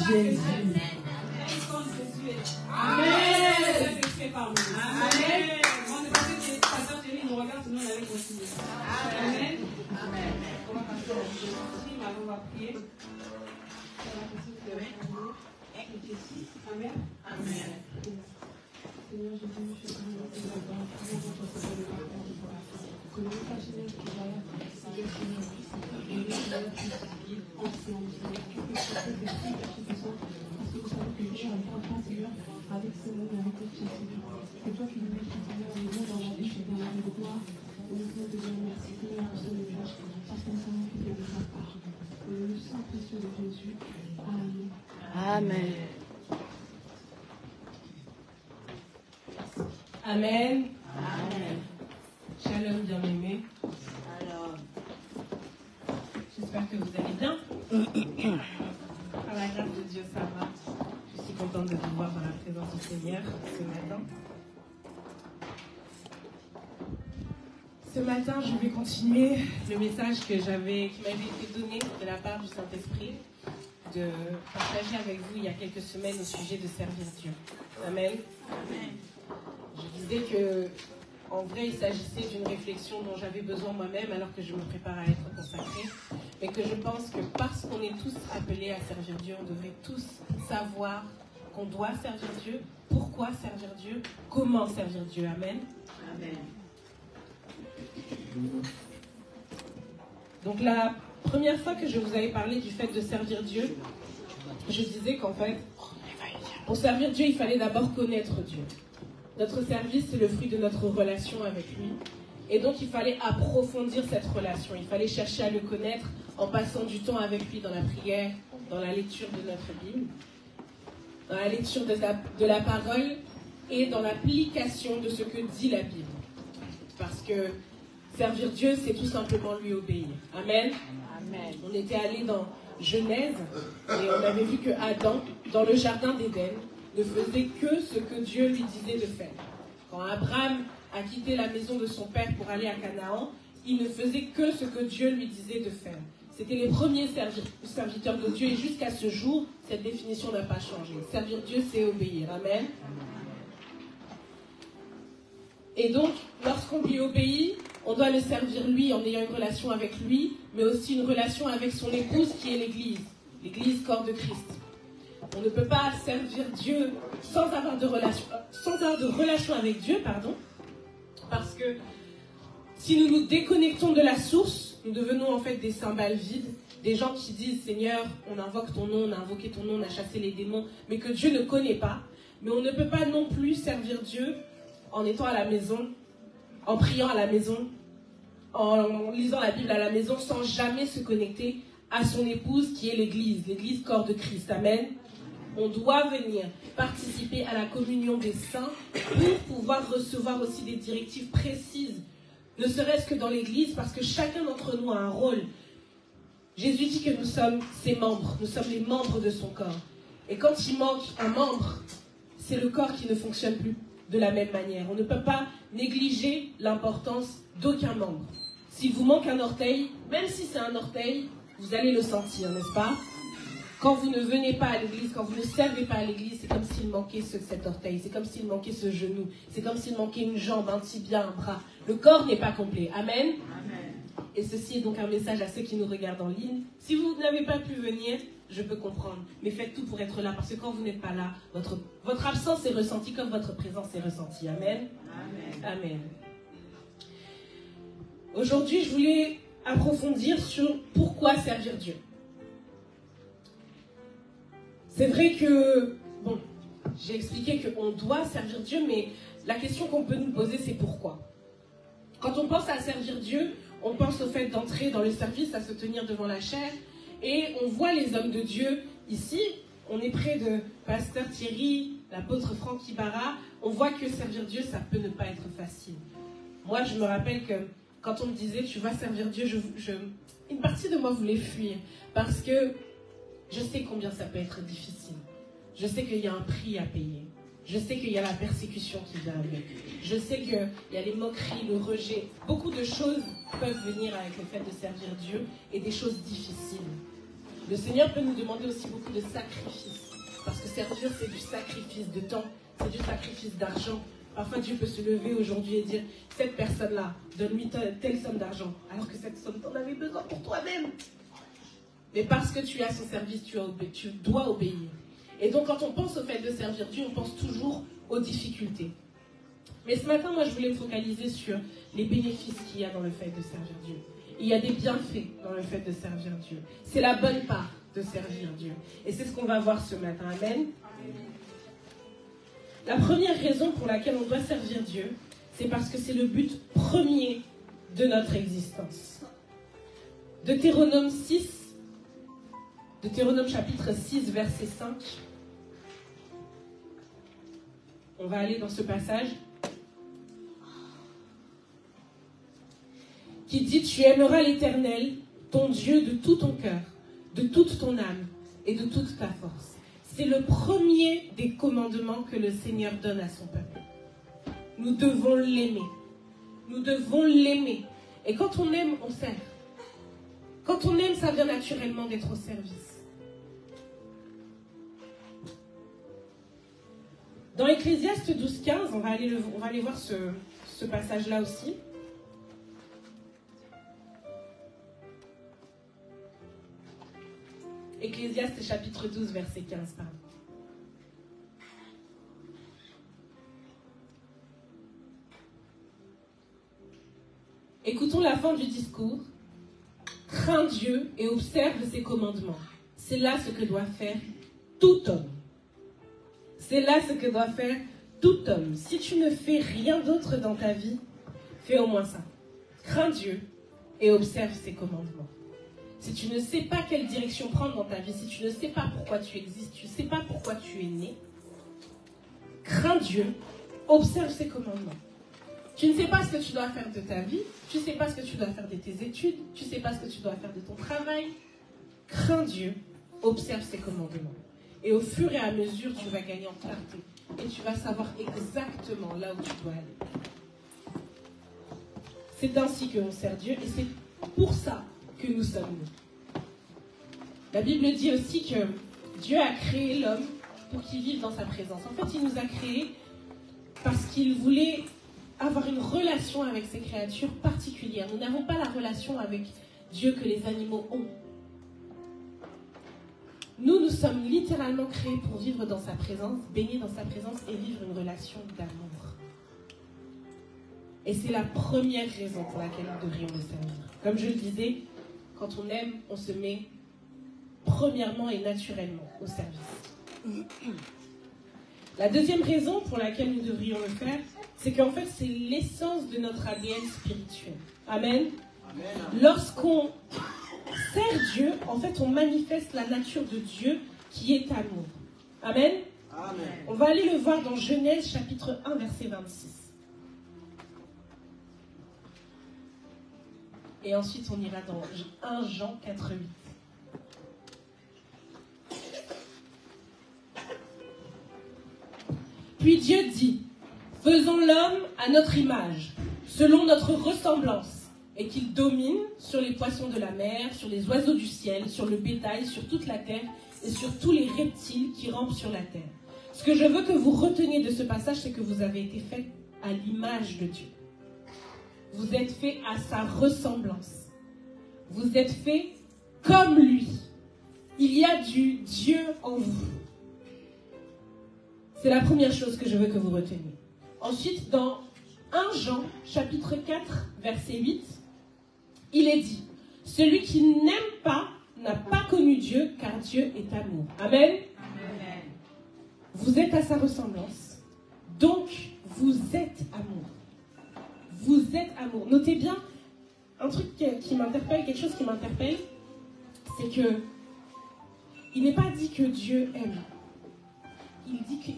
Jésus. Comme Jésus est. Amen. Ça c'est fait par nous. Amen. On ne va pas dire que pasteur Thierry nous regarde, sinon on allait continuer. Amen. Amen. On va passer à la deuxième, alors on va prier. Amen. Amen. Seigneur Jésus, je te remercie d'avoir fait votre salut par terre de corazon. Que le Seigneur qui va là, Seigneur, et le Seigneur qui ensemble, Seigneur, que ce soit des filles qui sont, parce que vous savez que Dieu a un enfant, Seigneur, avec ce monde, avec le Dieu, Seigneur. C'est toi qui nous mets, Seigneur, le monde dans la vie, dans la gloire. Et nous voulons te dire merci, Seigneur, pour ce message, parce qu'on sait que tu es de ta part. Le sang précieux de Jésus. Amen. Amen. Amen. Amen. Shalom, bien-aimés. Alors, J'espère que vous allez bien. Par la grâce de Dieu, ça va. Je suis contente de vous voir dans la présence du Seigneur ce matin. Ce matin, je vais continuer le message qui m'avait été donné de la part du Saint-Esprit, de partager avec vous il y a quelques semaines au sujet de servir Dieu. Amen. Amen. Je disais que, en vrai, il s'agissait d'une réflexion dont j'avais besoin moi-même alors que je me prépare à être consacrée, mais que je pense que parce qu'on est tous appelés à servir Dieu, on devrait tous savoir qu'on doit servir Dieu, pourquoi servir Dieu, comment servir Dieu. Amen. Amen. Donc la première fois que je vous avais parlé du fait de servir Dieu, je disais qu'en fait, pour servir Dieu, il fallait d'abord connaître Dieu. Notre service, c'est le fruit de notre relation avec lui. Et donc, il fallait approfondir cette relation. Il fallait chercher à le connaître en passant du temps avec lui dans la prière, dans la lecture de notre Bible, dans la lecture de la parole et dans l'application de ce que dit la Bible. Parce que servir Dieu, c'est tout simplement lui obéir. Amen. Amen. On était allé dans Genèse et on avait vu que Adam, dans le jardin d'Éden, ne faisait que ce que Dieu lui disait de faire. Quand Abraham a quitté la maison de son père pour aller à Canaan, il ne faisait que ce que Dieu lui disait de faire. C'était les premiers serviteurs de Dieu et jusqu'à ce jour, cette définition n'a pas changé. Servir Dieu, c'est obéir. Amen. Et donc, lorsqu'on lui obéit, on doit le servir lui en ayant une relation avec lui, mais aussi une relation avec son épouse qui est l'Église. L'Église, corps de Christ. On ne peut pas servir Dieu sans avoir de relation avec Dieu, parce que si nous nous déconnectons de la source, nous devenons en fait des cymbales vides, des gens qui disent Seigneur, on invoque ton nom, on a invoqué ton nom, on a chassé les démons, mais que Dieu ne connaît pas. Mais on ne peut pas non plus servir Dieu en étant à la maison, en priant à la maison, en lisant la Bible à la maison, sans jamais se connecter à son épouse qui est l'Église, l'Église corps de Christ. Amen. On doit venir participer à la communion des saints pour pouvoir recevoir aussi des directives précises, ne serait-ce que dans l'Église, parce que chacun d'entre nous a un rôle. Jésus dit que nous sommes ses membres, nous sommes les membres de son corps. Et quand il manque un membre, c'est le corps qui ne fonctionne plus de la même manière. On ne peut pas négliger l'importance d'aucun membre. S'il vous manque un orteil, même si c'est un orteil, vous allez le sentir, n'est-ce pas? Quand vous ne venez pas à l'église, quand vous ne servez pas à l'église, c'est comme s'il manquait cet orteil, c'est comme s'il manquait ce genou, c'est comme s'il manquait une jambe, un tibia, un bras. Le corps n'est pas complet. Amen. Amen. Et ceci est donc un message à ceux qui nous regardent en ligne. Si vous n'avez pas pu venir, je peux comprendre. Mais faites tout pour être là, parce que quand vous n'êtes pas là, votre absence est ressentie comme votre présence est ressentie. Amen. Amen. Amen. Aujourd'hui, je voulais approfondir sur pourquoi servir Dieu. C'est vrai que, bon, j'ai expliqué qu'on doit servir Dieu, mais la question qu'on peut nous poser, c'est pourquoi. Quand on pense à servir Dieu, on pense au fait d'entrer dans le service, à se tenir devant la chaire, et on voit les hommes de Dieu ici. On est près de Pasteur Thierry, l'apôtre Franck Ibarra. On voit que servir Dieu, ça peut ne pas être facile. Moi, je me rappelle que quand on me disait « tu vas servir Dieu », une partie de moi voulait fuir, parce que je sais combien ça peut être difficile. Je sais qu'il y a un prix à payer. Je sais qu'il y a la persécution qui vient avec. Je sais qu'il y a les moqueries, le rejet. Beaucoup de choses peuvent venir avec le fait de servir Dieu et des choses difficiles. Le Seigneur peut nous demander aussi beaucoup de sacrifices. Parce que servir, c'est du sacrifice de temps, c'est du sacrifice d'argent. Parfois, Dieu peut se lever aujourd'hui et dire, cette personne-là, donne-lui telle somme d'argent, alors que cette somme, t'en avais besoin pour toi-même. Mais parce que tu es à son service, tu dois obéir. Et donc, quand on pense au fait de servir Dieu, on pense toujours aux difficultés. Mais ce matin, moi, je voulais me focaliser sur les bénéfices qu'il y a dans le fait de servir Dieu. Il y a des bienfaits dans le fait de servir Dieu. C'est la bonne part de servir Dieu. Et c'est ce qu'on va voir ce matin. Amen. La première raison pour laquelle on doit servir Dieu, c'est parce que c'est le but premier de notre existence. Deutéronome chapitre 6, verset 5. On va aller dans ce passage qui dit « Tu aimeras l'Éternel, ton Dieu, de tout ton cœur, de toute ton âme et de toute ta force. » C'est le premier des commandements que le Seigneur donne à son peuple. Nous devons l'aimer. Nous devons l'aimer. Et quand on aime, on sert. Quand on aime, ça vient naturellement d'être au service. Dans Ecclésiaste 12:15, on va aller voir ce passage-là aussi. Ecclésiaste chapitre 12, verset 15, pardon. Écoutons la fin du discours. Crains Dieu et observe ses commandements. C'est là ce que doit faire tout homme. C'est là ce que doit faire tout homme. Si tu ne fais rien d'autre dans ta vie, fais au moins ça. Crains Dieu et observe ses commandements. Si tu ne sais pas quelle direction prendre dans ta vie, si tu ne sais pas pourquoi tu existes, tu ne sais pas pourquoi tu es né, crains Dieu, observe ses commandements. Tu ne sais pas ce que tu dois faire de ta vie, tu ne sais pas ce que tu dois faire de tes études, tu ne sais pas ce que tu dois faire de ton travail. Crains Dieu, observe ses commandements. Et au fur et à mesure, tu vas gagner en clarté. Et tu vas savoir exactement là où tu dois aller. C'est ainsi que l'on sert Dieu et c'est pour ça que nous sommes nous. La Bible dit aussi que Dieu a créé l'homme pour qu'il vive dans sa présence. En fait, il nous a créés parce qu'il voulait avoir une relation avec ses créatures particulières. Nous n'avons pas la relation avec Dieu que les animaux ont. Nous sommes littéralement créés pour vivre dans sa présence, baigner dans sa présence et vivre une relation d'amour. Et c'est la première raison pour laquelle nous devrions le servir. Comme je le disais, quand on aime, on se met premièrement et naturellement au service. La deuxième raison pour laquelle nous devrions le faire, c'est qu'en fait, c'est l'essence de notre ADN spirituel. Amen. Amen. Lorsqu'on sert Dieu, en fait, on manifeste la nature de Dieu qui est amour. Amen. Amen. On va aller le voir dans Genèse chapitre 1, verset 26. Et ensuite, on ira dans 1 Jean 4, 8. Puis Dieu dit, faisons l'homme à notre image, selon notre ressemblance, et qu'il domine sur les poissons de la mer, sur les oiseaux du ciel, sur le bétail, sur toute la terre, et sur tous les reptiles qui rampent sur la terre. Ce que je veux que vous reteniez de ce passage, c'est que vous avez été fait à l'image de Dieu. Vous êtes fait à sa ressemblance. Vous êtes fait comme lui. Il y a du Dieu en vous. C'est la première chose que je veux que vous reteniez. Ensuite, dans 1 Jean, chapitre 4, verset 8, il est dit, « Celui qui n'aime pas n'a pas connu Dieu, car Dieu est amour. » Amen. Amen. Vous êtes à sa ressemblance. Donc, vous êtes amour. Vous êtes amour. Notez bien, un truc qui m'interpelle, quelque chose qui m'interpelle, c'est que il n'est pas dit que Dieu aime. Il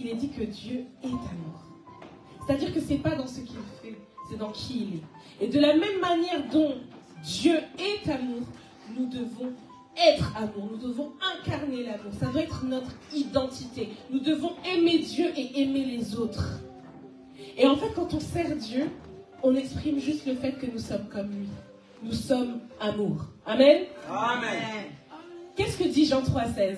est dit que Dieu est amour. C'est-à-dire que ce n'est pas dans ce qu'il fait, c'est dans qui il est. Et de la même manière dont Dieu est amour, nous devons être amour, nous devons incarner l'amour. Ça doit être notre identité. Nous devons aimer Dieu et aimer les autres. Et en fait, quand on sert Dieu, on exprime juste le fait que nous sommes comme lui. Nous sommes amour. Amen. Amen. Qu'est-ce que dit Jean 3,16?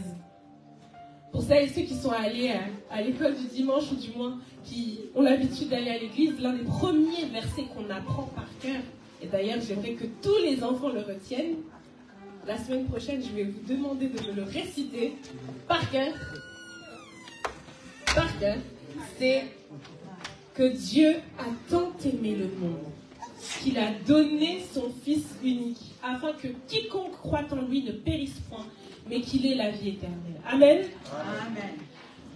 Pour celles et ceux qui sont allés à l'école du dimanche ou du moins qui ont l'habitude d'aller à l'église, l'un des premiers versets qu'on apprend par cœur, et d'ailleurs j'aimerais que tous les enfants le retiennent, la semaine prochaine je vais vous demander de me le réciter par cœur, c'est que Dieu a tant aimé le monde qu'il a donné son Fils unique, afin que quiconque croit en lui ne périsse point, mais qu'il ait la vie éternelle. Amen. Amen.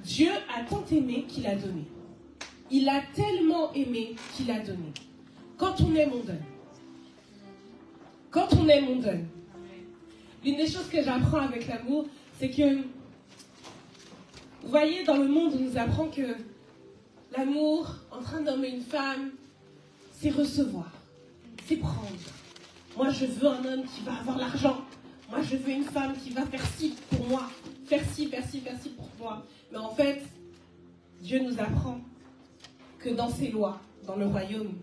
Dieu a tant aimé qu'il a donné. Il a tellement aimé qu'il a donné. Quand on aime, on donne. Quand on aime, on donne. L'une des choses que j'apprends avec l'amour, c'est que, vous voyez, dans le monde, on nous apprend que l'amour, entre un homme et une femme, c'est recevoir, c'est prendre. Moi, je veux un homme qui va avoir l'argent. Moi, je veux une femme qui va faire ci pour moi, faire ci pour moi. Mais en fait, Dieu nous apprend que dans ses lois, dans le royaume,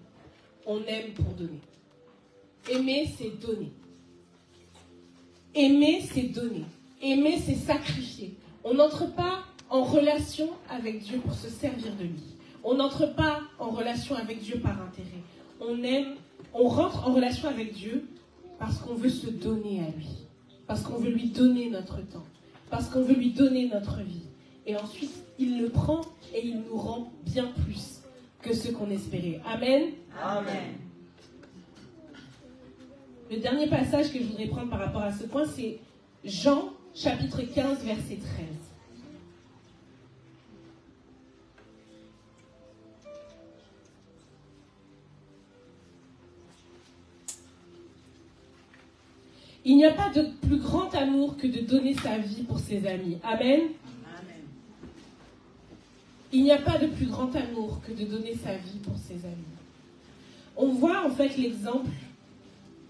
on aime pour donner. Aimer, c'est donner. Aimer, c'est donner. Aimer, c'est sacrifier. On n'entre pas en relation avec Dieu pour se servir de lui. On n'entre pas en relation avec Dieu par intérêt. On aime, on rentre en relation avec Dieu parce qu'on veut se donner à lui. Parce qu'on veut lui donner notre temps. Parce qu'on veut lui donner notre vie. Et ensuite, il le prend et il nous rend bien plus que ce qu'on espérait. Amen. Amen. Le dernier passage que je voudrais prendre par rapport à ce point, c'est Jean, chapitre 15, verset 13. Il n'y a pas de plus grand amour que de donner sa vie pour ses amis. Amen. Amen. Il n'y a pas de plus grand amour que de donner sa vie pour ses amis. On voit en fait l'exemple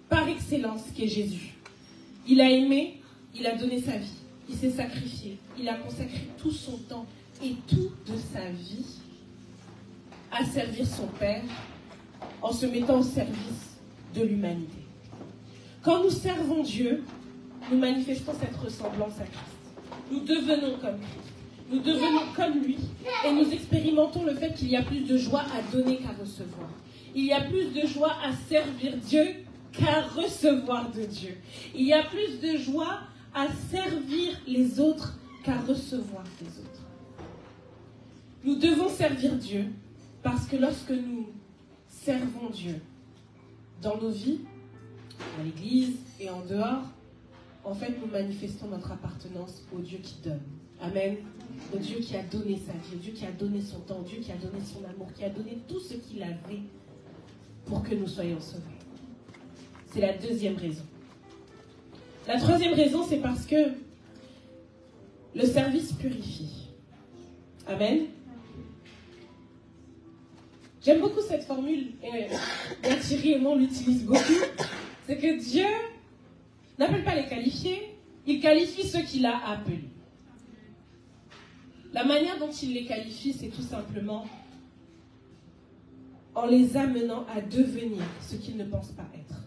par excellence qu'est Jésus. Il a aimé, il a donné sa vie, il s'est sacrifié, il a consacré tout son temps et tout de sa vie à servir son Père en se mettant au service de l'humanité. Quand nous servons Dieu, nous manifestons cette ressemblance à Christ. Nous devenons comme Christ. Nous devenons comme lui et nous expérimentons le fait qu'il y a plus de joie à donner qu'à recevoir. Il y a plus de joie à servir Dieu qu'à recevoir de Dieu. Il y a plus de joie à servir les autres qu'à recevoir des autres. Nous devons servir Dieu parce que lorsque nous servons Dieu dans nos vies, à l'église et en dehors, en fait, nous manifestons notre appartenance au Dieu qui donne. Amen. Au Dieu qui a donné sa vie, au Dieu qui a donné son temps, au Dieu qui a donné son amour, qui a donné tout ce qu'il avait pour que nous soyons sauvés. C'est la deuxième raison. La troisième raison, c'est parce que le service purifie. Amen. J'aime beaucoup cette formule, et Thierry et moi on l'utilise beaucoup. C'est que Dieu n'appelle pas les qualifiés, il qualifie ceux qu'il a appelés. La manière dont il les qualifie, c'est tout simplement en les amenant à devenir ce qu'ils ne pensent pas être.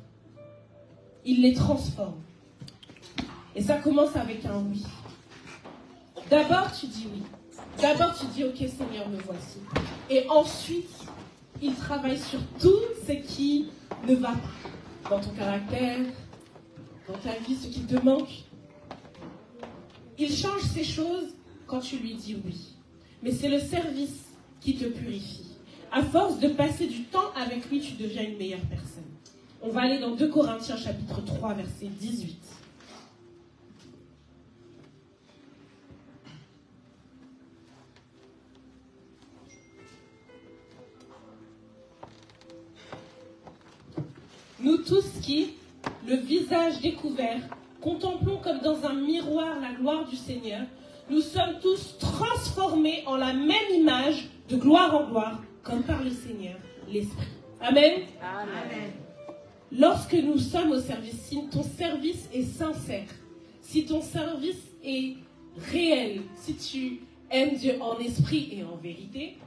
Il les transforme. Et ça commence avec un oui. D'abord, tu dis oui. D'abord, tu dis, ok Seigneur, me voici. Et ensuite, il travaille sur tout ce qui ne va pas. Dans ton caractère, dans ta vie, ce qui te manque. Il change ces choses quand tu lui dis oui. Mais c'est le service qui te purifie. À force de passer du temps avec lui, tu deviens une meilleure personne. On va aller dans 2 Corinthiens chapitre 3, verset 18. Nous tous qui, le visage découvert, contemplons comme dans un miroir la gloire du Seigneur, nous sommes tous transformés en la même image, de gloire en gloire, comme par le Seigneur, l'Esprit. Amen. Amen. Lorsque nous sommes au service, si ton service est sincère, si ton service est réel, si tu aimes Dieu en esprit et en vérité,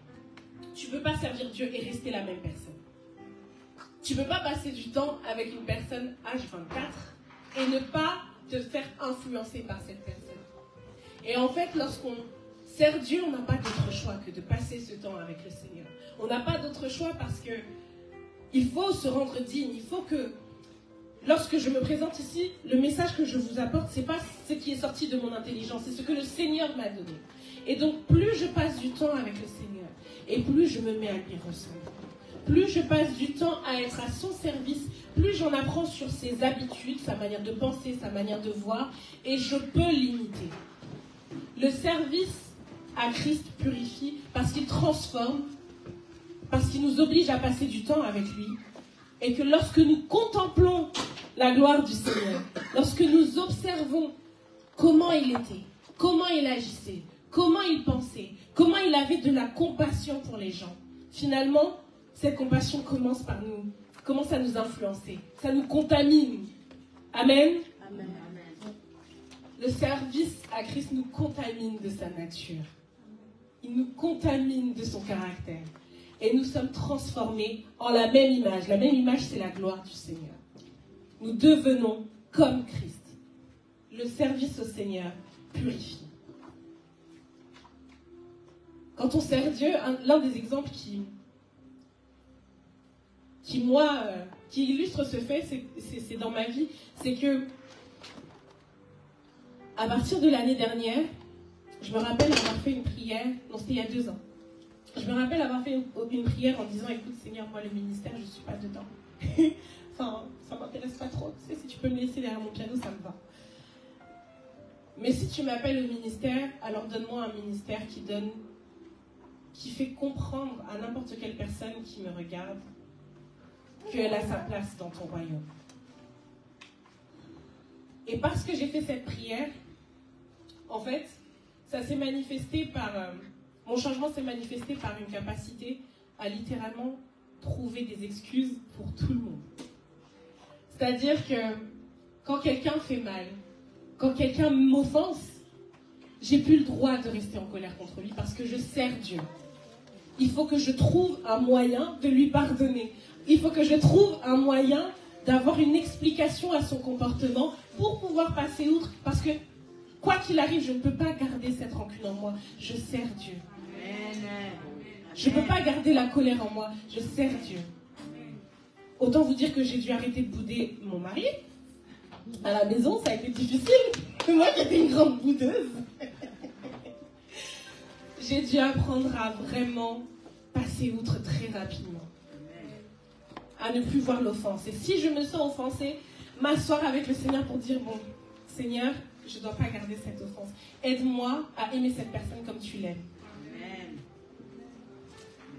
tu ne peux pas servir Dieu et rester la même personne. Tu ne peux pas passer du temps avec une personne H24 et ne pas te faire influencer par cette personne. Et en fait, lorsqu'on sert Dieu, on n'a pas d'autre choix que de passer ce temps avec le Seigneur. On n'a pas d'autre choix parce que il faut se rendre digne. Il faut que, lorsque je me présente ici, le message que je vous apporte, ce n'est pas ce qui est sorti de mon intelligence, c'est ce que le Seigneur m'a donné. Et donc, plus je passe du temps avec le Seigneur, et plus je me mets à lui ressembler. Plus je passe du temps à être à son service, plus j'en apprends sur ses habitudes, sa manière de penser, sa manière de voir, et je peux l'imiter. Le service à Christ purifie parce qu'il transforme, parce qu'il nous oblige à passer du temps avec lui, et que lorsque nous contemplons la gloire du Seigneur, lorsque nous observons comment il était, comment il agissait, comment il pensait, comment il avait de la compassion pour les gens, finalement, cette compassion commence à nous influencer, ça nous contamine. Amen. Amen. Le service à Christ nous contamine de sa nature. Il nous contamine de son caractère. Et nous sommes transformés en la même image. La même image, c'est la gloire du Seigneur. Nous devenons comme Christ. Le service au Seigneur purifie. Quand on sert Dieu, l'un des exemples qui illustre ce fait, c'est dans ma vie, c'est que à partir de l'année dernière, je me rappelle avoir fait une prière, non, c'était il y a 2 ans. Je me rappelle avoir fait une prière en disant, écoute Seigneur, moi le ministère, je ne suis pas dedans. Enfin, ça ne m'intéresse pas trop. Tu sais, si tu peux me laisser derrière mon piano, ça me va. Mais si tu m'appelles au ministère, alors donne-moi un ministère qui fait comprendre à n'importe quelle personne qui me regarde qu'elle a sa place dans ton royaume. Et parce que j'ai fait cette prière, en fait, ça s'est manifesté mon changement s'est manifesté par une capacité à littéralement trouver des excuses pour tout le monde. C'est-à-dire que quand quelqu'un fait mal, quand quelqu'un m'offense, j'ai plus le droit de rester en colère contre lui parce que je sers Dieu. Il faut que je trouve un moyen de lui pardonner. Il faut que je trouve un moyen d'avoir une explication à son comportement pour pouvoir passer outre. Parce que, quoi qu'il arrive, je ne peux pas garder cette rancune en moi. Je sers Dieu. Je ne peux pas garder la colère en moi. Je sers Dieu. Autant vous dire que j'ai dû arrêter de bouder mon mari. À la maison, ça a été difficile. Moi qui étais une grande boudeuse. J'ai dû apprendre à vraiment passer outre très rapidement. À ne plus voir l'offense. Et si je me sens offensée, m'asseoir avec le Seigneur pour dire, bon, Seigneur, je ne dois pas garder cette offense. Aide-moi à aimer cette personne comme tu l'aimes. Amen.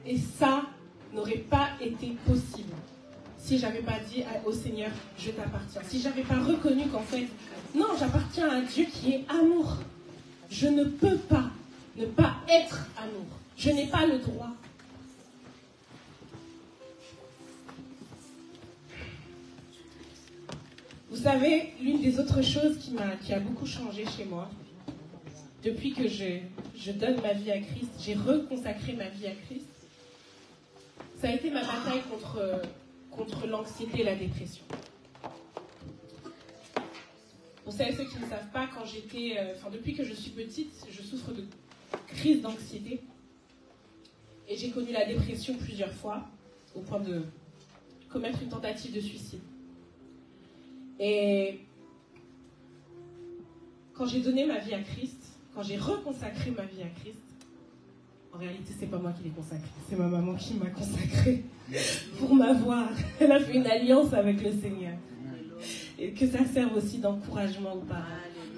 Et ça n'aurait pas été possible si je n'avais pas dit au Seigneur, je t'appartiens. Si je n'avais pas reconnu qu'en fait, non, j'appartiens à un Dieu qui est amour. Je ne peux pas ne pas être amour. Je n'ai pas le droit. Vous savez, l'une des autres choses qui a beaucoup changé chez moi, depuis que je donne ma vie à Christ, j'ai reconsacré ma vie à Christ, ça a été ma bataille contre l'anxiété et la dépression. Pour celles et ceux qui ne savent pas, depuis que je suis petite, je souffre de crise d'anxiété. Et j'ai connu la dépression plusieurs fois, au point de commettre une tentative de suicide. Et quand j'ai donné ma vie à Christ, quand j'ai reconsacré ma vie à Christ, en réalité, c'est pas moi qui l'ai consacré, c'est ma maman qui m'a consacré pour m'avoir. Elle a fait une alliance avec le Seigneur. Et que ça serve aussi d'encouragement aux parents.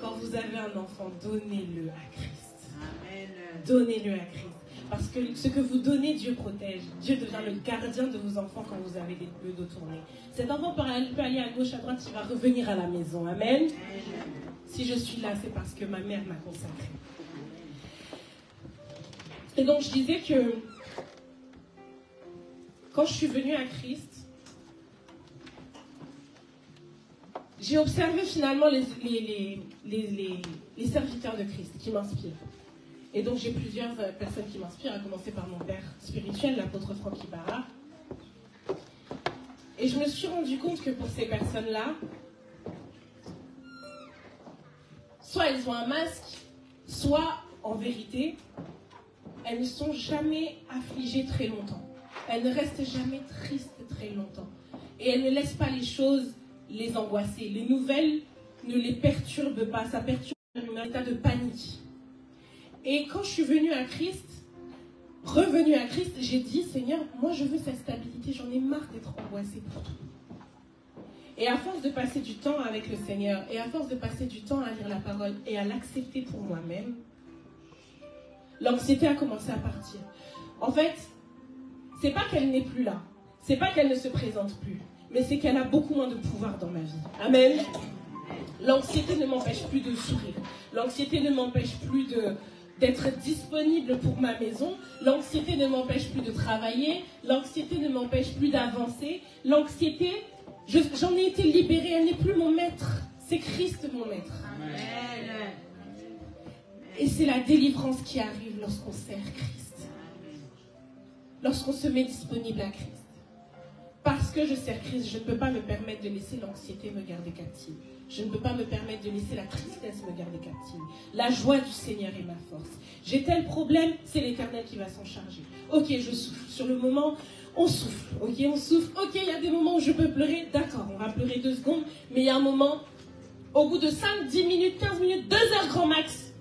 Quand vous avez un enfant, donnez-le à Christ. Donnez-le à Christ. Parce que ce que vous donnez, Dieu protège. Dieu devient le gardien de vos enfants quand vous avez le dos tourné. Cet enfant peut aller à gauche, à droite, il va revenir à la maison. Amen. Si je suis là, c'est parce que ma mère m'a consacré. Et donc, je disais que quand je suis venue à Christ, j'ai observé finalement les serviteurs de Christ qui m'inspirent. Et donc j'ai plusieurs personnes qui m'inspirent, à commencer par mon père spirituel, l'apôtre Franck Ibarra. Et je me suis rendu compte que pour ces personnes-là, soit elles ont un masque, soit, en vérité, elles ne sont jamais affligées très longtemps. Elles ne restent jamais tristes très longtemps. Et elles ne laissent pas les choses les angoisser. Les nouvelles ne les perturbent pas. Ça perturbe un état de panique. Et quand je suis revenue à Christ, j'ai dit, Seigneur, moi je veux cette stabilité. J'en ai marre d'être angoissée pour tout. Et à force de passer du temps avec le Seigneur, et à force de passer du temps à lire la parole et à l'accepter pour moi-même, l'anxiété a commencé à partir. En fait, c'est pas qu'elle n'est plus là, c'est pas qu'elle ne se présente plus, mais c'est qu'elle a beaucoup moins de pouvoir dans ma vie. Amen. L'anxiété ne m'empêche plus de sourire. L'anxiété ne m'empêche plus d'être disponible pour ma maison. L'anxiété ne m'empêche plus de travailler. L'anxiété ne m'empêche plus d'avancer. L'anxiété, j'en ai été libérée, elle n'est plus mon maître. C'est Christ mon maître. Amen. Et c'est la délivrance qui arrive lorsqu'on sert Christ. Lorsqu'on se met disponible à Christ. Parce que je sers Christ, je ne peux pas me permettre de laisser l'anxiété me garder captive. Je ne peux pas me permettre de laisser la tristesse me garder captive. La joie du Seigneur est ma force. J'ai tel problème, c'est l'Éternel qui va s'en charger. Ok, je souffle. Sur le moment, on souffle. Ok, on souffle. Ok, il y a des moments où je peux pleurer. D'accord, on va pleurer 2 secondes. Mais il y a un moment, au bout de 5, 10 minutes, 15 minutes, 2 heures grand max,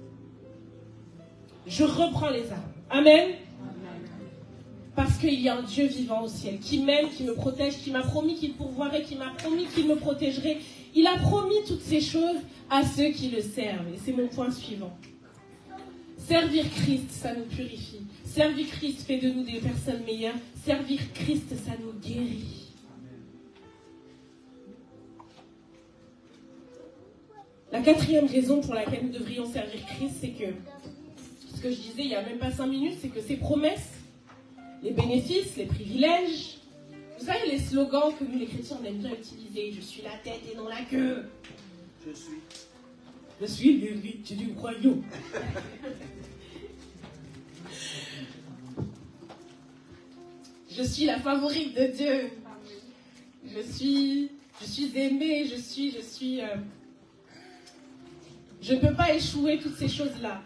je reprends les armes. Amen. Parce qu'il y a un Dieu vivant au ciel, qui m'aime, qui me protège, qui m'a promis qu'il pourvoirait, qui m'a promis qu'il me protégerait. Il a promis toutes ces choses à ceux qui le servent. Et c'est mon point suivant. Servir Christ, ça nous purifie. Servir Christ fait de nous des personnes meilleures. Servir Christ, ça nous guérit. La 4e raison pour laquelle nous devrions servir Christ, c'est que, ce que je disais il n'y a même pas 5 minutes, c'est que ses promesses, les bénéfices, les privilèges, vous savez les slogans que nous les chrétiens on aime bien utiliser, je suis la tête et non la queue. Je suis l'héritier du royaume. Je suis la favorite de Dieu. Je suis aimée, je ne peux pas échouer, toutes ces choses-là.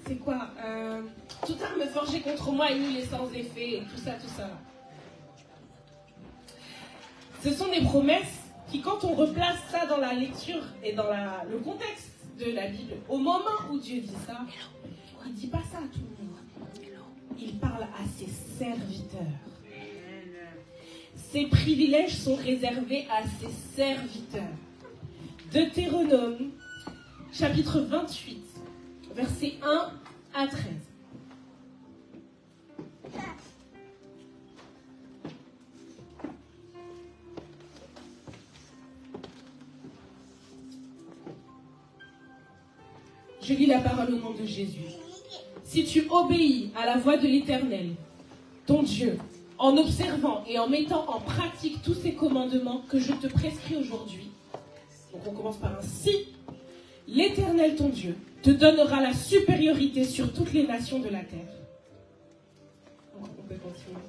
C'est quoi toute arme forgée contre moi est nulle et sans effet, et tout ça. Ce sont des promesses qui, quand on replace ça dans la lecture et dans le contexte de la Bible, au moment où Dieu dit ça, il ne dit pas ça à tout le monde. Il parle à ses serviteurs. Ces privilèges sont réservés à ses serviteurs. Deutéronome, chapitre 28, versets 1 à 13. Je lis la parole au nom de Jésus. Si tu obéis à la voix de l'Éternel, ton Dieu, en observant et en mettant en pratique tous ces commandements que je te prescris aujourd'hui, donc on commence par un si, l'Éternel, ton Dieu, te donnera la supériorité sur toutes les nations de la terre. Donc on peut continuer.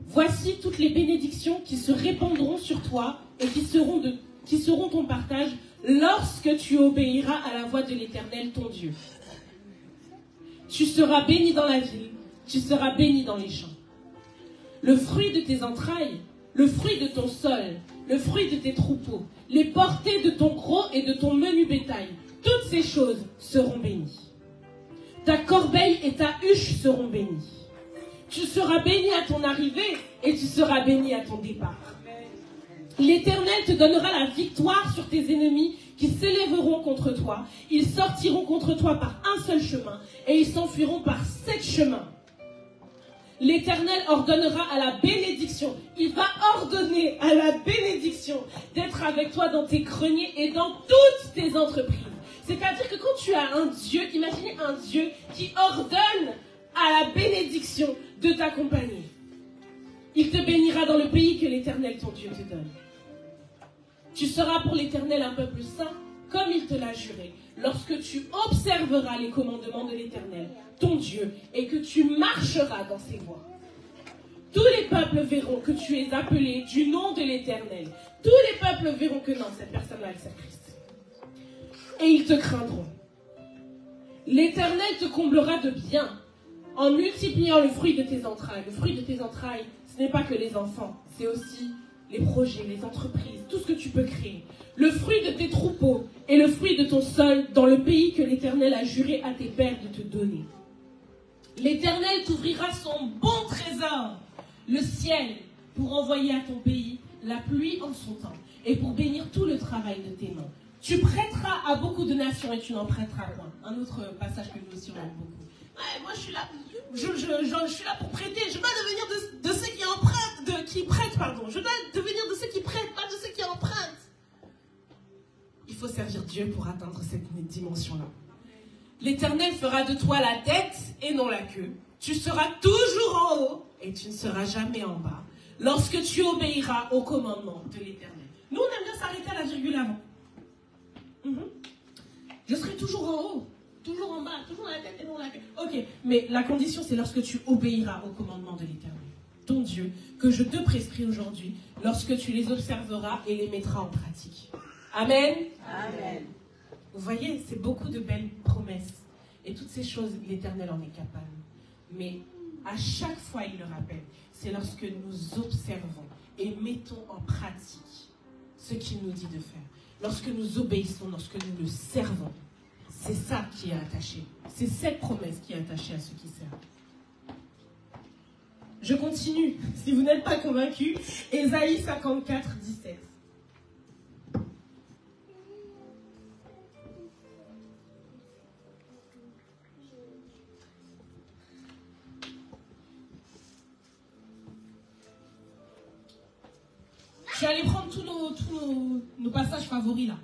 Voici toutes les bénédictions qui se répandront sur toi et qui seront ton partage lorsque tu obéiras à la voix de l'Éternel, ton Dieu. Tu seras béni dans la ville, tu seras béni dans les champs. Le fruit de tes entrailles, le fruit de ton sol, le fruit de tes troupeaux, les portées de ton gros et de ton menu bétail, toutes ces choses seront bénies. Ta corbeille et ta huche seront bénies. Tu seras béni à ton arrivée et tu seras béni à ton départ. L'Éternel te donnera la victoire sur tes ennemis qui s'élèveront contre toi. Ils sortiront contre toi par un seul chemin et ils s'enfuiront par 7 chemins. L'Éternel ordonnera à la bénédiction. Il va ordonner à la bénédiction d'être avec toi dans tes greniers et dans toutes tes entreprises. C'est-à-dire que quand tu as un Dieu, imaginez un Dieu qui ordonne à la bénédiction de t'accompagner. Il te bénira dans le pays que l'Éternel, ton Dieu, te donne. Tu seras pour l'Éternel un peuple saint, comme il te l'a juré, lorsque tu observeras les commandements de l'Éternel, ton Dieu, et que tu marcheras dans ses voies. Tous les peuples verront que tu es appelé du nom de l'Éternel. Tous les peuples verront que non, cette personne-là, elle sert Christ. Et ils te craindront. L'Éternel te comblera de bien en multipliant le fruit de tes entrailles. Le fruit de tes entrailles, ce n'est pas que les enfants, c'est aussi les projets, les entreprises, tout ce que tu peux créer. Le fruit de tes troupeaux et le fruit de ton sol dans le pays que l'Éternel a juré à tes pères de te donner. L'Éternel t'ouvrira son bon trésor, le ciel, pour envoyer à ton pays la pluie en son temps et pour bénir tout le travail de tes mains. Tu prêteras à beaucoup de nations et tu n'en prêteras point. Un autre passage que nous aussi on aime beaucoup. Ouais, moi je suis là, je suis là pour prêter. Je dois devenir de ceux qui empruntent, qui prêtent, pardon. Je dois devenir de ceux qui prêtent, pas de ceux qui empruntent. Il faut servir Dieu pour atteindre cette dimension-là. L'Éternel fera de toi la tête et non la queue. Tu seras toujours en haut et tu ne seras jamais en bas. Lorsque tu obéiras au commandement de l'Éternel. Nous, on aime bien s'arrêter à la virgule avant. Je serai toujours en haut, toujours en bas, toujours la tête et non la queue. Ok, mais la condition, c'est lorsque tu obéiras au commandement de l'Éternel, ton Dieu, que je te prescris aujourd'hui, lorsque tu les observeras et les mettras en pratique. Amen. Amen. Vous voyez, c'est beaucoup de belles promesses. Et toutes ces choses, l'Éternel en est capable. Mais à chaque fois, il le rappelle, c'est lorsque nous observons et mettons en pratique ce qu'il nous dit de faire. Lorsque nous obéissons, lorsque nous le servons, c'est ça qui est attaché. C'est cette promesse qui est attachée à ceux qui servent. Je continue. Si vous n'êtes pas convaincus, Ésaïe 54, 17. Je vais aller prendre tous nos passages favoris là.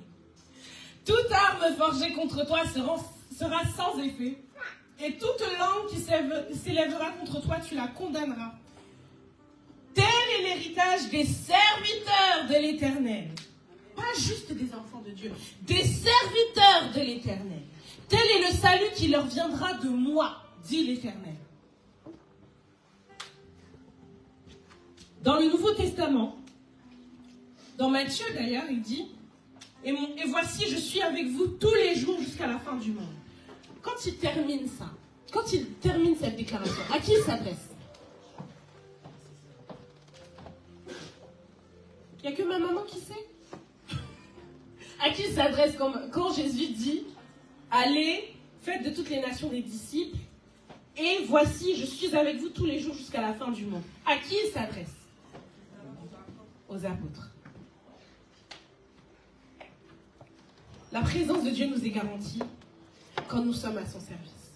Toute arme forgée contre toi sera sans effet. Et toute langue qui s'élèvera contre toi, tu la condamneras. Tel est l'héritage des serviteurs de l'Éternel. Pas juste des enfants de Dieu. Des serviteurs de l'Éternel. Tel est le salut qui leur viendra de moi, dit l'Éternel. Dans le Nouveau Testament, dans Matthieu d'ailleurs, il dit « Et voici, je suis avec vous tous les jours jusqu'à la fin du monde. » Quand il termine ça, quand il termine cette déclaration, à qui il s'adresse? Il n'y a que ma maman qui sait. À qui il s'adresse quand Jésus dit « Allez, faites de toutes les nations des disciples, et voici, je suis avec vous tous les jours jusqu'à la fin du monde. » À qui il s'adresse? Aux apôtres. La présence de Dieu nous est garantie quand nous sommes à son service.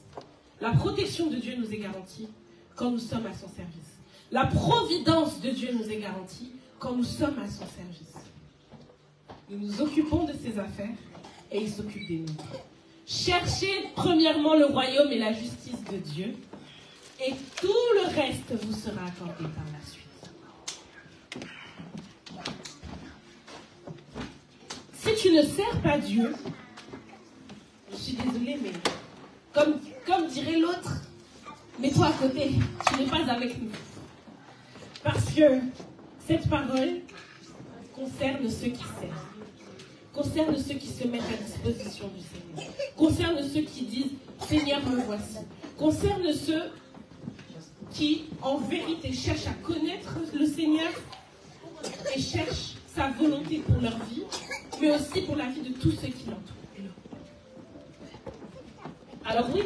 La protection de Dieu nous est garantie quand nous sommes à son service. La providence de Dieu nous est garantie quand nous sommes à son service. Nous nous occupons de ses affaires et il s'occupe des nôtres. Cherchez premièrement le royaume et la justice de Dieu et tout le reste vous sera accordé par la suite. Si tu ne sers pas Dieu, je suis désolée, mais comme dirait l'autre, mets-toi à côté, tu n'es pas avec nous. Parce que cette parole concerne ceux qui servent, concerne ceux qui se mettent à disposition du Seigneur, concerne ceux qui disent « Seigneur, me voici », concerne ceux qui, en vérité, cherchent à connaître le Seigneur et cherchent sa volonté pour leur vie, mais aussi pour la vie de tous ceux qui l'entourent. Alors oui,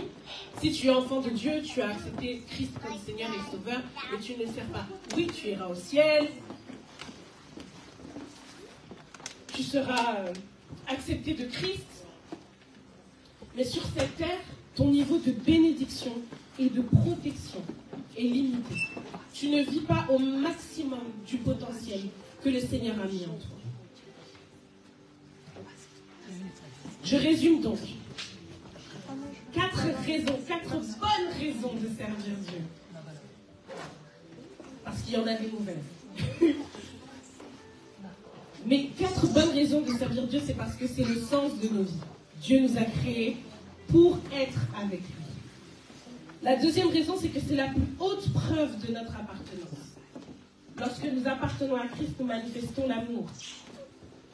si tu es enfant de Dieu, tu as accepté Christ comme Seigneur et Sauveur, mais tu ne le sers pas. Oui, tu iras au ciel, tu seras accepté de Christ, mais sur cette terre, ton niveau de bénédiction et de protection est limité. Tu ne vis pas au maximum du potentiel que le Seigneur a mis en toi. Je résume donc. 4 bonnes raisons de servir Dieu. Parce qu'il y en a des mauvaises. Mais 4 bonnes raisons de servir Dieu, c'est parce que c'est le sens de nos vies. Dieu nous a créés pour être avec lui. La deuxième raison, c'est que c'est la plus haute preuve de notre appartenance. Lorsque nous appartenons à Christ, nous manifestons l'amour.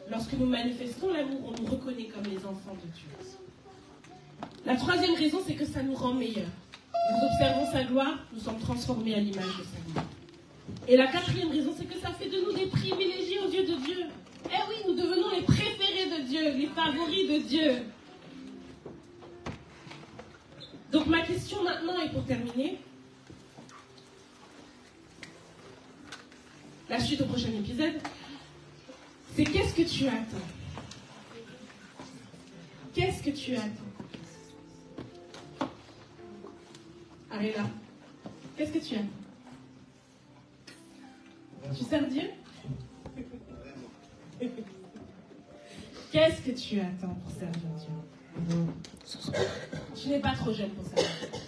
Lorsque nous manifestons l'amour, on nous reconnaît comme les enfants de Dieu. La troisième raison, c'est que ça nous rend meilleurs. Nous observons sa gloire, nous sommes transformés à l'image de sa gloire. Et la quatrième raison, c'est que ça fait de nous des privilégiés aux yeux de Dieu. Eh oui, nous devenons les préférés de Dieu, les favoris de Dieu. Donc ma question maintenant, et pour terminer, la suite au prochain épisode, c'est qu'est-ce que tu attends? Qu'est-ce que tu attends? Arrête-là. Qu'est-ce que tu attends? Tu sers Dieu? Qu'est-ce que tu attends pour servir Dieu? Tu n'es pas trop jeune pour servir Dieu.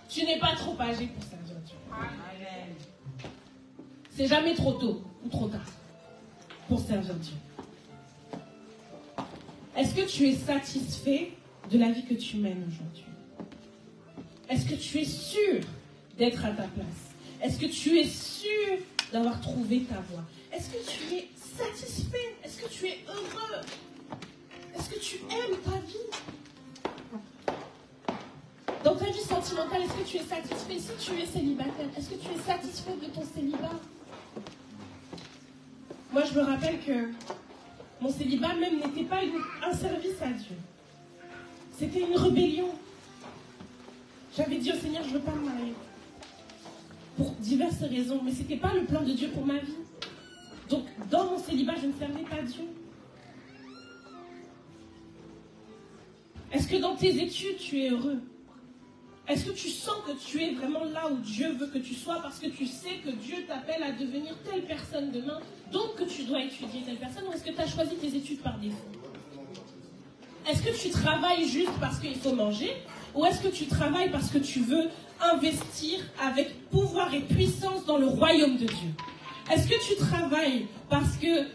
Tu n'es pas trop âgé pour servir Dieu. C'est jamais trop tôt ou trop tard pour servir Dieu. Est-ce que tu es satisfait de la vie que tu mènes aujourd'hui? Est-ce que tu es sûr d'être à ta place? Est-ce que tu es sûr d'avoir trouvé ta voie? Est-ce que tu es satisfait? Est-ce que tu es heureux? Est-ce que tu aimes ta vie? Dans ta vie sentimentale, est-ce que tu es satisfait? Si tu es célibataire, est-ce que tu es satisfait de ton célibat? Moi, je me rappelle que mon célibat même n'était pas un service à Dieu. C'était une rébellion. J'avais dit au Seigneur, je ne veux pas me marier. Pour diverses raisons, mais ce n'était pas le plan de Dieu pour ma vie. Donc, dans mon célibat, je ne servais pas Dieu. Est-ce que dans tes études, tu es heureux? Est-ce que tu sens que tu es vraiment là où Dieu veut que tu sois parce que tu sais que Dieu t'appelle à devenir telle personne demain, donc que tu dois étudier telle personne, ou est-ce que tu as choisi tes études par défaut? Est-ce que tu travailles juste parce qu'il faut manger, ou est-ce que tu travailles parce que tu veux investir avec pouvoir et puissance dans le royaume de Dieu? Est-ce que tu travailles parce que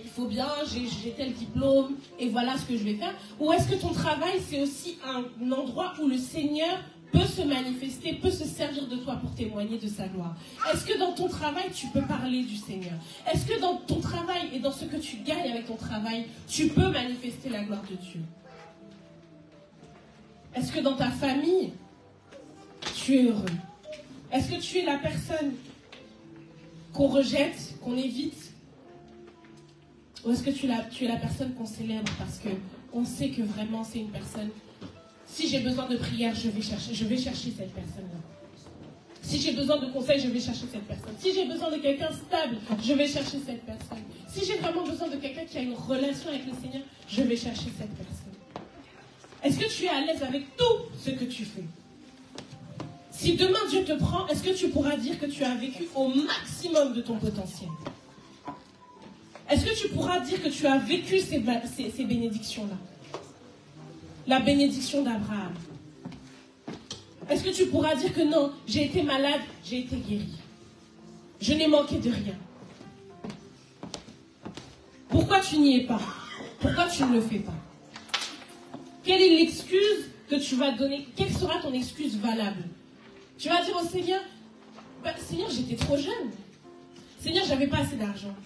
il faut bien, j'ai tel diplôme et voilà ce que je vais faire, ou est-ce que ton travail c'est aussi un endroit où le Seigneur peut se manifester, peut se servir de toi pour témoigner de sa gloire? Est-ce que dans ton travail, tu peux parler du Seigneur? Est-ce que dans ton travail et dans ce que tu gagnes avec ton travail, tu peux manifester la gloire de Dieu? Est-ce que dans ta famille, tu es heureux? Est-ce que tu es la personne qu'on rejette, qu'on évite? Ou est-ce que tu es la personne qu'on célèbre parce qu'on sait que vraiment c'est une personne... Si j'ai besoin de prière, je vais chercher cette personne-là. Si j'ai besoin de conseils, je vais chercher cette personne. Si j'ai besoin de quelqu'un stable, je vais chercher cette personne. Si j'ai vraiment besoin de quelqu'un qui a une relation avec le Seigneur, je vais chercher cette personne. Est-ce que tu es à l'aise avec tout ce que tu fais? Si demain Dieu te prend, est-ce que tu pourras dire que tu as vécu au maximum de ton potentiel? Est-ce que tu pourras dire que tu as vécu ces bénédictions-là? La bénédiction d'Abraham. Est-ce que tu pourras dire que non, j'ai été malade, j'ai été guéri. Je n'ai manqué de rien. Pourquoi tu n'y es pas? Pourquoi tu ne le fais pas? Quelle est l'excuse que tu vas donner? Quelle sera ton excuse valable? Tu vas dire au Seigneur, Seigneur, j'étais trop jeune. Seigneur, j'avais pas assez d'argent.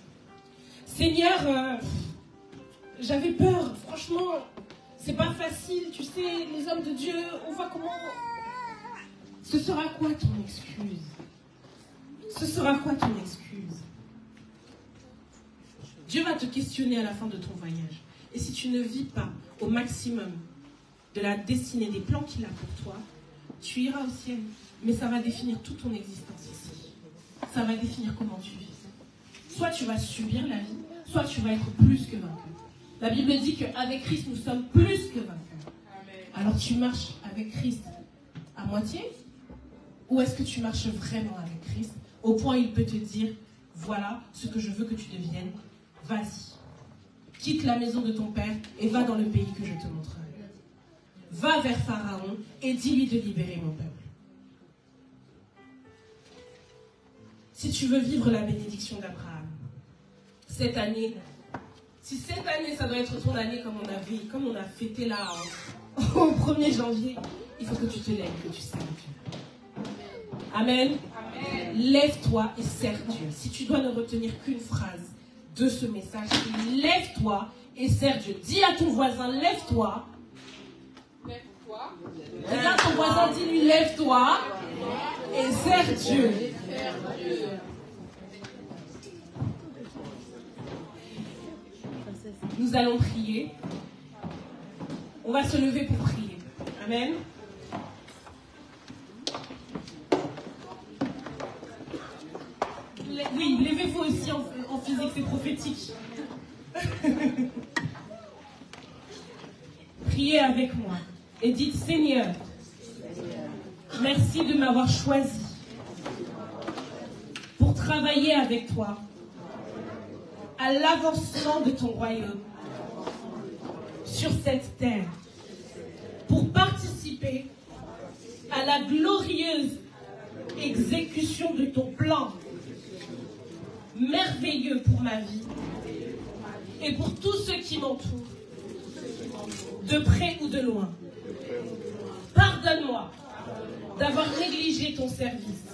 Seigneur, j'avais peur. Franchement, c'est pas facile. Tu sais, les hommes de Dieu, on voit comment... Ce sera quoi ton excuse? Ce sera quoi ton excuse? Dieu va te questionner à la fin de ton voyage. Et si tu ne vis pas au maximum de la destinée, des plans qu'il a pour toi, tu iras au ciel. Mais ça va définir toute ton existence ici. Ça va définir comment tu vis. Soit tu vas subir la vie, soit tu vas être plus que vainqueur. La Bible dit qu'avec Christ, nous sommes plus que vainqueurs. Alors tu marches avec Christ à moitié? Ou est-ce que tu marches vraiment avec Christ au point où il peut te dire, voilà ce que je veux que tu deviennes, vas-y. Quitte la maison de ton père et va dans le pays que je te montrerai. Va vers Pharaon et dis-lui de libérer mon peuple. Si tu veux vivre la bénédiction d'Abraham, cette année, si cette année ça doit être ton année comme on a fêté là au 1er janvier, il faut que tu te lèves, que tu serves Dieu. Amen. Amen. Lève-toi et sers Dieu. Si tu dois ne retenir qu'une phrase de ce message, lève-toi et sers Dieu. Dis à ton voisin, lève-toi. Lève-toi. Regarde ton voisin, dis-lui, lève-toi et sers Dieu. Nous allons prier. On va se lever pour prier. Amen. Oui, levez-vous aussi en physique, c'est prophétique. Priez avec moi et dites, Seigneur, merci de m'avoir choisi pour travailler avec toi à l'avancement de ton royaume sur cette terre, pour participer à la glorieuse exécution de ton plan merveilleux pour ma vie et pour tous ceux qui m'entourent, de près ou de loin. Pardonne-moi d'avoir négligé ton service.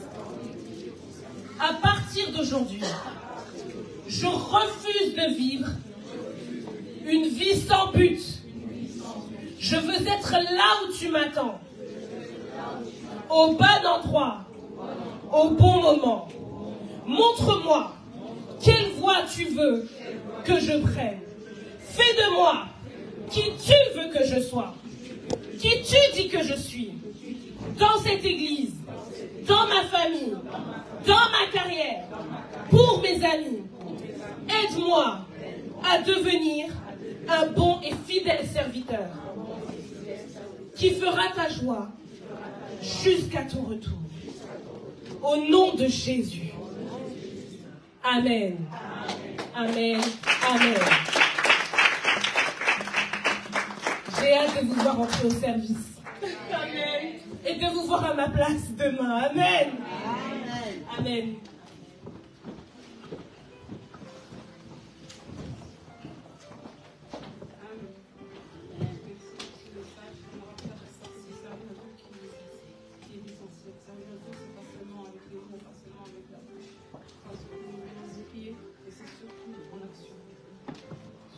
À partir d'aujourd'hui, je refuse de vivre une vie sans but. Je veux être là où tu m'attends, au bon endroit, au bon moment. Montre-moi quelle voie tu veux que je prenne. Fais de moi qui tu veux que je sois, qui tu dis que je suis, dans cette église, dans ma famille, dans ma carrière, pour mes amis. Aide-moi à devenir un bon et fidèle serviteur qui fera ta joie jusqu'à ton retour. Au nom de Jésus. Amen. Amen. Amen. J'ai hâte de vous voir entrer au service. Amen. Et de vous voir à ma place demain. Amen. Amen. Amen.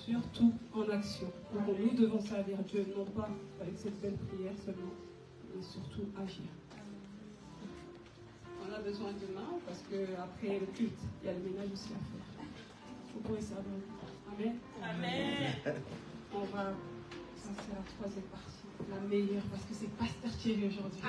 Surtout en action. Donc nous devons servir Dieu, non pas avec cette belle prière seulement, mais surtout agir. On a besoin de main parce qu'après le culte, il y a le ménage aussi à faire. Vous pouvez servir. Amen. Amen. On va, ça c'est la troisième partie, la meilleure, parce que c'est Pasteur Thierry aujourd'hui.